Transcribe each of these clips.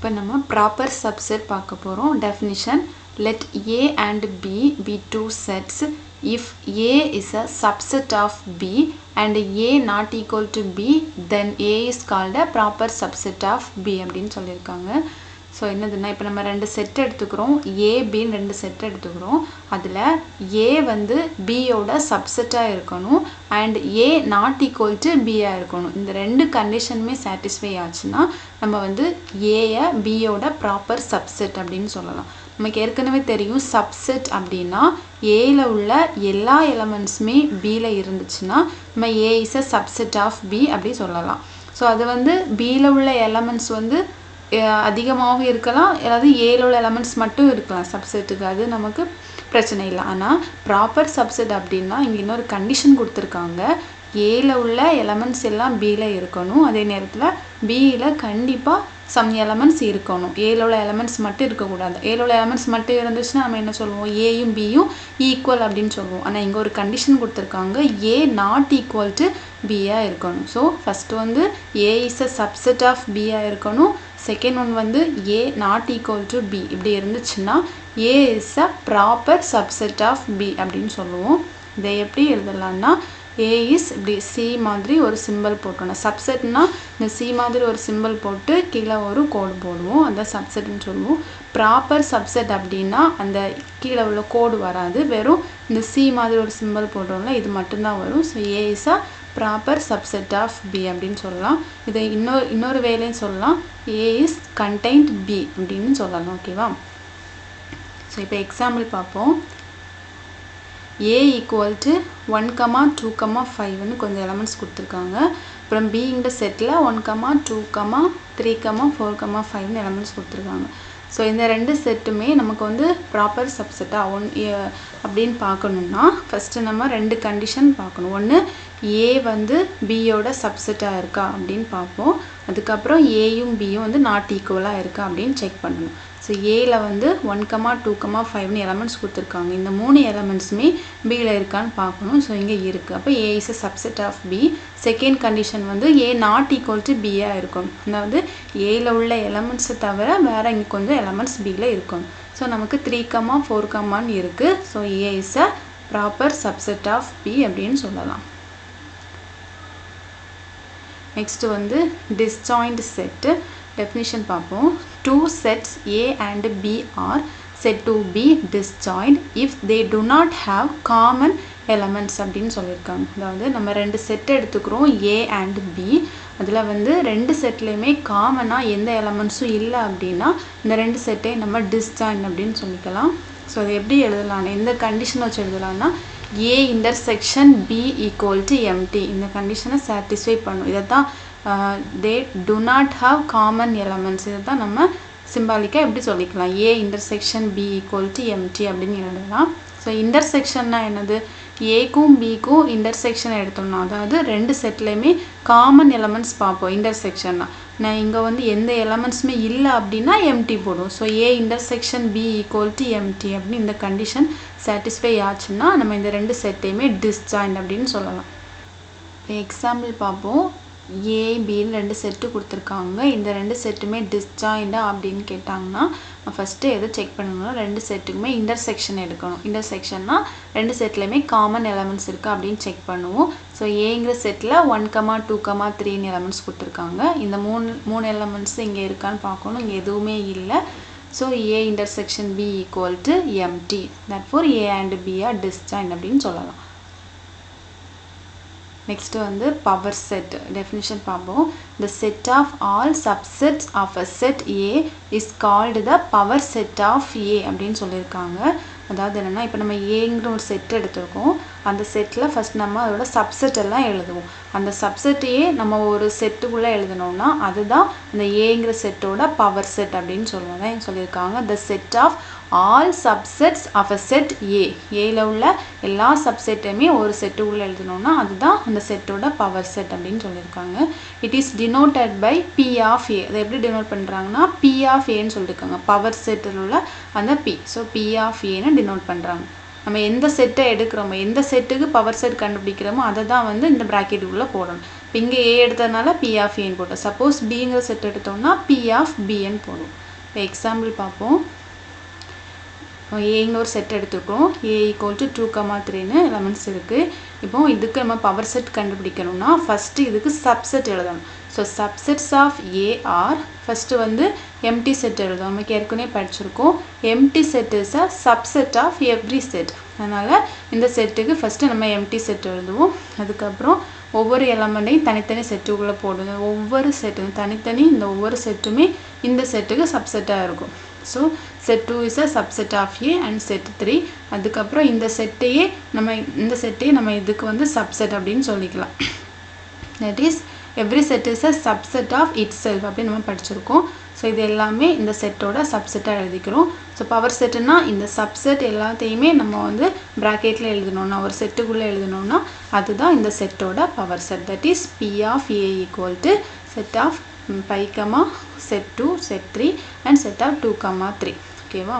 இப்போ நம்ம proper subset பார்க்க போகிறோம். Definition: let A and B be two sets if A is a subset of B and A not equal to B, then A is called a proper subset of B அப்படின்னு சொல்லியிருக்காங்க. So என்னதுன்னா, இப்போ நம்ம ரெண்டு set எடுத்துக்கிறோம், ஏ பின்னு ரெண்டு set எடுத்துக்கிறோம். அதில் ஏ வந்து பியோட சப்செட்டாக இருக்கணும் and A not equal to பியாக இருக்கணும். இந்த ரெண்டு கண்டிஷனுமே சாட்டிஸ்ஃபை ஆச்சுன்னா நம்ம வந்து ஏயை பியோட ப்ராப்பர் சப்செட் அப்படின்னு சொல்லலாம். நமக்கு ஏற்கனவே தெரியும், சப்செட் அப்படின்னா ஏல உள்ள எல்லா எலமெண்ட்ஸுமே பியில் இருந்துச்சுன்னா நம்ம A is a subset of B அப்படி சொல்லலாம். ஸோ அது வந்து பியில் உள்ள எலமெண்ட்ஸ் வந்து அதிகமாகவும் இருக்கலாம், அதாவது ஏல உள்ள எலமெண்ட்ஸ் மட்டும் இருக்கலாம் சப்செட்டுக்கு, அது நமக்கு பிரச்சனை இல்லை. ஆனால் ப்ராப்பர் சப்செட் அப்படின்னா இங்கே இன்னொரு கண்டிஷன் கொடுத்துருக்காங்க, ஏல உள்ள எலமெண்ட்ஸ் எல்லாம் பியில் இருக்கணும், அதே நேரத்தில் பியில் கண்டிப்பாக சம் எலமெண்ட்ஸ் இருக்கணும், ஏல உள்ள எலமெண்ட்ஸ் மட்டும் இருக்கக்கூடாது. ஏல உள்ள எலமெண்ட்ஸ் மட்டும் இருந்துச்சுன்னா நம்ம என்ன சொல்லுவோம், ஏயும் பியும் ஈக்குவல் அப்படின்னு சொல்லுவோம். ஆனால் இங்கே ஒரு கண்டிஷன் கொடுத்துருக்காங்க, ஏ நாட் ஈக்குவல் டு பியாக இருக்கணும். ஸோ ஃபஸ்ட்டு வந்து A is a subset of பியாக இருக்கணும், செகண்ட் ஒன் வந்து A not equal to B. இப்படி இருந்துச்சுன்னா A is a proper subset of B அப்படின்னு சொல்லுவோம். இதை எப்படி எழுதலாம்னா, ஏ இஸ் இப்படி சி மாதிரி ஒரு சிம்பிள் போட்டோம். சப்செட்னா இந்த சி மாதிரி ஒரு சிம்பிள் போட்டு கீழே ஒரு கோடு போடுவோம், அந்த சப்செட்னு சொல்லுவோம். ப்ராப்பர் சப்செட் அப்படின்னா அந்த கீழே உள்ள கோடு வராது, வெறும் இந்த சி மாதிரி ஒரு சிம்பிள் போட்டோம்ல இது மட்டும்தான் வரும். So A is a proper subset of B அப்படின்னு சொல்லலாம். இதை இன்னொரு வேலையும் சொல்லலாம், ஏ இஸ் கண்டெய்ன்ட் பி அப்படின்னு சொல்லலாம். ஓகேவா? ஸோ இப்போ எக்ஸாம்பிள் பார்ப்போம். A ஈக்குவல் டு 1, 2, 5ன்னு கொஞ்சம் எலமெண்ட்ஸ் கொடுத்துருக்காங்க. அப்புறம் பிங்கிற செட்டில் 1, 2, 3, 4, 5ன்னு எலமெண்ட்ஸ் கொடுத்துருக்காங்க. ஸோ இந்த ரெண்டு செட்டுமே நமக்கு வந்து ப்ராப்பர் சப்செட்டாக அப்படின்னு பார்க்கணுன்னா ஃபஸ்ட்டு நம்ம ரெண்டு கண்டிஷன் பார்க்கணும். ஒன்று, ஏ வந்து பியோட சப்செட்டாக இருக்கா அப்படின்னு பார்ப்போம். அதுக்கப்புறம் ஏயும் பியும் வந்து நாட் ஈக்குவலாக இருக்கா அப்படின்னு செக் பண்ணணும். ஸோ ஏல வந்து 1, 2, 5ன்னு எலமெண்ட்ஸ் கொடுத்துருக்காங்க. இந்த மூணு எலமெண்ட்ஸுமே பியில் இருக்கான்னு பார்க்கணும். ஸோ இங்கே இருக்குது. அப்போ A is a subset of B. Second condition வந்து ஏ நாட் ஈக்குவல் டு பியாக இருக்கணும், அதாவது ஏல உள்ள எலமெண்ட்ஸை தவிர வேறு இங்கே கொஞ்சம் எலமெண்ட்ஸ் பியில் இருக்கணும். ஸோ நமக்கு 3, 4 இருக்குது. So A is a proper subset of B அப்படின்னு சொல்லலாம். நெக்ஸ்ட் வந்து டிஸ்ஜாயிண்ட் செட்டு. டெஃபினிஷன் பார்ப்போம். Two sets A and B are said to be disjoint if they do not have common elements அப்படின்னு சொல்லியிருக்காங்க. அதாவது நம்ம ரெண்டு செட் எடுத்துக்கிறோம், A and B. அதில் வந்து ரெண்டு செட்லேயுமே காமனாக எந்த எலமெண்ட்ஸும் இல்லை அப்படின்னா இந்த ரெண்டு செட்டையும் நம்ம டிஸ்ஜாயிண்ட் அப்படின்னு சொல்லிக்கலாம். ஸோ அதை எப்படி எழுதலாம்னா, எந்த கண்டிஷன் வச்சு எழுதலாம்னா, A intersection B equal to empty. இந்த கண்டிஷனை சாட்டிஸ்ஃபை பண்ணும். இதை தான் they do not have common elements. இதை தான் நம்ம சிம்பாலிக்காக எப்படி சொல்லிக்கலாம், A intersection B equal to empty அப்படின்னு எழுதலாம். ஸோ இன்டர்செக்ஷன்னா என்னது, ஏக்கும் பிக்கும் இன்டர்செக்ஷன் எடுத்தோம்னா, அதாவது ரெண்டு செட்லேயுமே காமன் எலமெண்ட்ஸ் பார்ப்போம். இன்டர்செக்ஷன்னா நான் இங்கே வந்து எந்த எலமெண்ட்ஸுமே இல்லை அப்படின்னா எம்டி போடும். So A intersection B equal to empty அப்படின்னு இந்த கண்டிஷன் சாட்டிஸ்ஃபை ஆச்சுன்னா நம்ம இந்த ரெண்டு செட்டையுமே டிஸ்ஜாயிண்ட் அப்படின்னு சொல்லலாம். இப்போ எக்ஸாம்பிள் பார்ப்போம். ஏ பின்னு ரெண்டு செட்டு கொடுத்துருக்காங்க. இந்த ரெண்டு செட்டுமே டிஸ்ஜாயிண்டா அப்படின்னு கேட்டாங்கன்னா ஃபஸ்ட்டு எதை செக் பண்ணணும்னா, ரெண்டு செட்டுக்குமே இன்டர்செக்ஷன் எடுக்கணும். இன்டர்செக்ஷன்னா ரெண்டு செட்லேயுமே காமன் எலமெண்ட்ஸ் இருக்கா அப்படின்னு செக் பண்ணுவோம். ஸோ ஏங்கிற செட்டில் 1, 2, 3ன்னு எலமெண்ட்ஸ் கொடுத்துருக்காங்க. இந்த மூணு எலமெண்ட்ஸ் இங்கே இருக்கான்னு பார்க்கணும். இங்கே எதுவுமே இல்லை. So A intersection B equal to empty. Therefore A and B are disjoint அப்படின்னு சொல்லலாம். நெக்ஸ்ட் வந்து பவர் செட். டெஃபினிஷன் பார்ப்போம். The set of all subsets of a set A is called the power set of A அப்படின்னு சொல்லியிருக்காங்க. அதாவது என்னென்னா, இப்போ நம்ம ஏங்கிற ஒரு செட் எடுத்துருக்கோம். அந்த செட்டில் ஃபஸ்ட் நம்ம அதோட சப்செட் எல்லாம் எழுதுவோம். அந்த சப்செட்டையே நம்ம ஒரு செட்டுக்குள்ளே எழுதணும்னா அதுதான் அந்த ஏங்கிற செட்டோட பவர் செட் அப்படின்னு சொல்லுவாங்க. சொல்லியிருக்காங்க, the set of all subsets of a set A. ஏல உள்ள எல்லா சப்செட்டையுமே ஒரு செட்டுக்குள்ளே எழுதணும்னா அதுதான் அந்த செட்டோட பவர் செட் அப்படின்னு சொல்லியிருக்காங்க. It is denoted by P of A. அதை எப்படி டினோட் பண்ணுறாங்கன்னா, P of Aன்னு சொல்லியிருக்காங்க. பவர் செட்டில் உள்ள அந்த P. ஸோ P of Aன்னு டினோட் பண்ணுறாங்க. நம்ம எந்த செட்டை எடுக்கிறோமோ, எந்த செட்டுக்கு பவர் செட் கண்டுபிடிக்கிறோமோ அதை தான் வந்து இந்த ப்ராக்கெட்டுக்குள்ளே போடணும். இப்போ இங்கே ஏ எடுத்ததுனால பி ஆஃப் ஏன்னு போட்டோம். சப்போஸ் பிங்கிற செட் எடுத்தோம்னா பி ஆஃப் பின்னு போடும். இப்போ எக்ஸாம்பிள் பார்ப்போம். ஏங்க ஒரு செட் எடுத்துருக்கோம். ஏ ஈக்குவல் டு 2,3ன்னு எலமெண்ட்ஸ் இருக்குது. இப்போ இதுக்கு நம்ம பவர் செட் கண்டுபிடிக்கணும்னா ஃபஸ்ட்டு இதுக்கு சப்செட் எழுதணும். So subsets of A are first வந்து எம்டி செட் எழுதணும். நமக்கு ஏற்கனவே படிச்சிருக்கோம். Empty set is a subset of every set. அதனால் இந்த செட்டுக்கு ஃபஸ்ட்டு நம்ம எம்டி செட் எழுதுவோம். அதுக்கப்புறம் ஒவ்வொரு எலமெண்ட்டையும் தனித்தனி செட்டுக்குள்ளே போடுங்க. ஒவ்வொரு செட்டும் தனித்தனி இந்த ஒவ்வொரு செட்டுமே இந்த செட்டுக்கு சப்செட்டாக இருக்கும். So set 2 is a subset of A and set 3. அதுக்கப்புறம் இந்த செட்டையே நம்ம இதுக்கு வந்து சப்செட் அப்படின்னு சொல்லிக்கலாம். that is every set is a subset of itself அப்படின்னு நம்ம படிச்சிருக்கோம். ஸோ இது எல்லாமே இந்த செட்டோட சப்செட்டாக எழுதிக்கிறோம். ஸோ பவர் செட்டுனா இந்த சப்செட் எல்லாத்தையுமே நம்ம வந்து ப்ராக்கெட்டில் எழுதணும்னா ஒரு செட்டுக்குள்ளே எழுதணும்னா அதுதான் இந்த செட்டோட power set. That is P of A equal to set of pi, set 2, set 3 and set of 2, 3. ஓகேவா?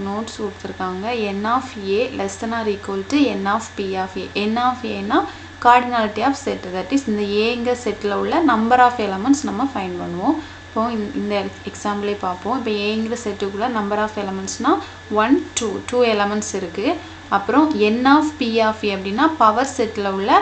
நோட்ஸ் கொடுத்துருக்காங்க. n of A less than or equal to n of P of A. n of Aனா cardinality of set. That is இந்த ஏங்க செட்டில் உள்ள number of elements நம்ம find பண்ணுவோம். இப்போ இந்த எக்ஸாம்பிளே பார்ப்போம். இப்போ ஏங்கிற செட்டுக்குள்ள நம்பர் ஆஃப் எலமெண்ட்ஸ்னால் 1, 2 எலமெண்ட்ஸ் இருக்குது. அப்புறம் n of P of A அப்படின்னா பவர் செட்டில் உள்ள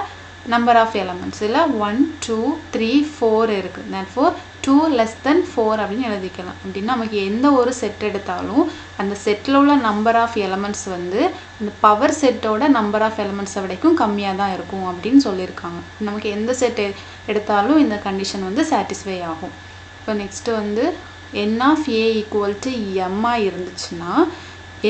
நம்பர் ஆஃப் எலமெண்ட்ஸ் இல்லை 1, 2, 3, 4 இருக்குது. therefore 2 less than 4 அப்படின்னு எழுதிக்கலாம். அப்படின்னா நமக்கு எந்த ஒரு செட் எடுத்தாலும் அந்த செட்டில் உள்ள நம்பர் ஆஃப் எலமெண்ட்ஸ் வந்து அந்த பவர் செட்டோட நம்பர் ஆஃப் எலமெண்ட்ஸை விடைக்கும் கம்மியாக தான் இருக்கும் அப்படின்னு சொல்லியிருக்காங்க. நமக்கு எந்த செட் எடுத்தாலும் இந்த கண்டிஷன் வந்து சாட்டிஸ்ஃபை ஆகும். இப்போ நெக்ஸ்ட்டு வந்து n of A equal to m இருந்துச்சுன்னா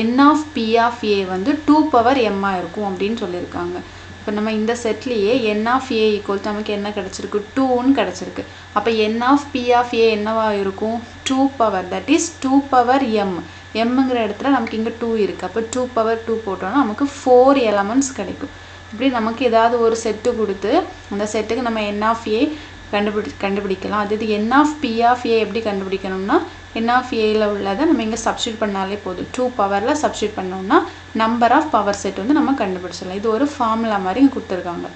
n of P of A வந்து 2 power m இருக்கும் அப்படின்னு சொல்லியிருக்காங்க. இப்போ நம்ம இந்த செட்லேயே n of A equal to நமக்கு என்ன கிடச்சிருக்கு 2ன்னு கிடச்சிருக்கு. அப்போ n of P of A என்னவா இருக்கும் 2 power, that is 2 power m. mங்கிற இடத்துல நமக்கு இங்கே 2 இருக்குது. அப்போ 2 power 2 போட்டோம்னா நமக்கு 4 எலமெண்ட்ஸ் கிடைக்கும். இப்படி நமக்கு ஏதாவது ஒரு செட்டு கொடுத்து அந்த செட்டுக்கு நம்ம n of A கண்டுபிடிக்கலாம். அது n of P of A எப்படி கண்டுபிடிக்கணும்னா n of Aல உள்ளதை நம்ம இங்கே சப்ஸ்டியூட் பண்ணாலே போதும். 2 பவரில் சப்ஸ்டியூட் பண்ணோம்னா நம்பர் ஆஃப் பவர் செட் வந்து நம்ம கண்டுபிடிச்சிடலாம். இது ஒரு ஃபார்முலா மாதிரி இங்கே கொடுத்துருக்காங்க.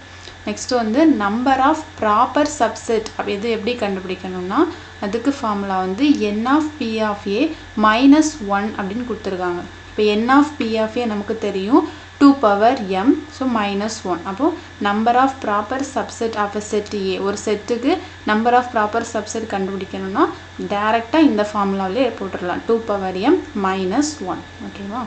நெக்ஸ்ட் வந்து நம்பர் ஆஃப் ப்ராப்பர் சப்செட் இது எப்படி கண்டுபிடிக்கணும்னா அதுக்கு ஃபார்முலா வந்து n of P of A minus 1 அப்படின்னு கொடுத்துருக்காங்க. இப்போ n of P of A நமக்கு தெரியும் 2 power m, ஸோ -1. அப்போது number of proper subset of a set A ஒரு செட்டுக்கு நம்பர் ஆஃப் ப்ராப்பர் சப்செட் கண்டுபிடிக்கணும்னா டேரெக்டாக இந்த ஃபார்முலாவிலே போட்டுடலாம் 2 power m -1. ஓகேவா?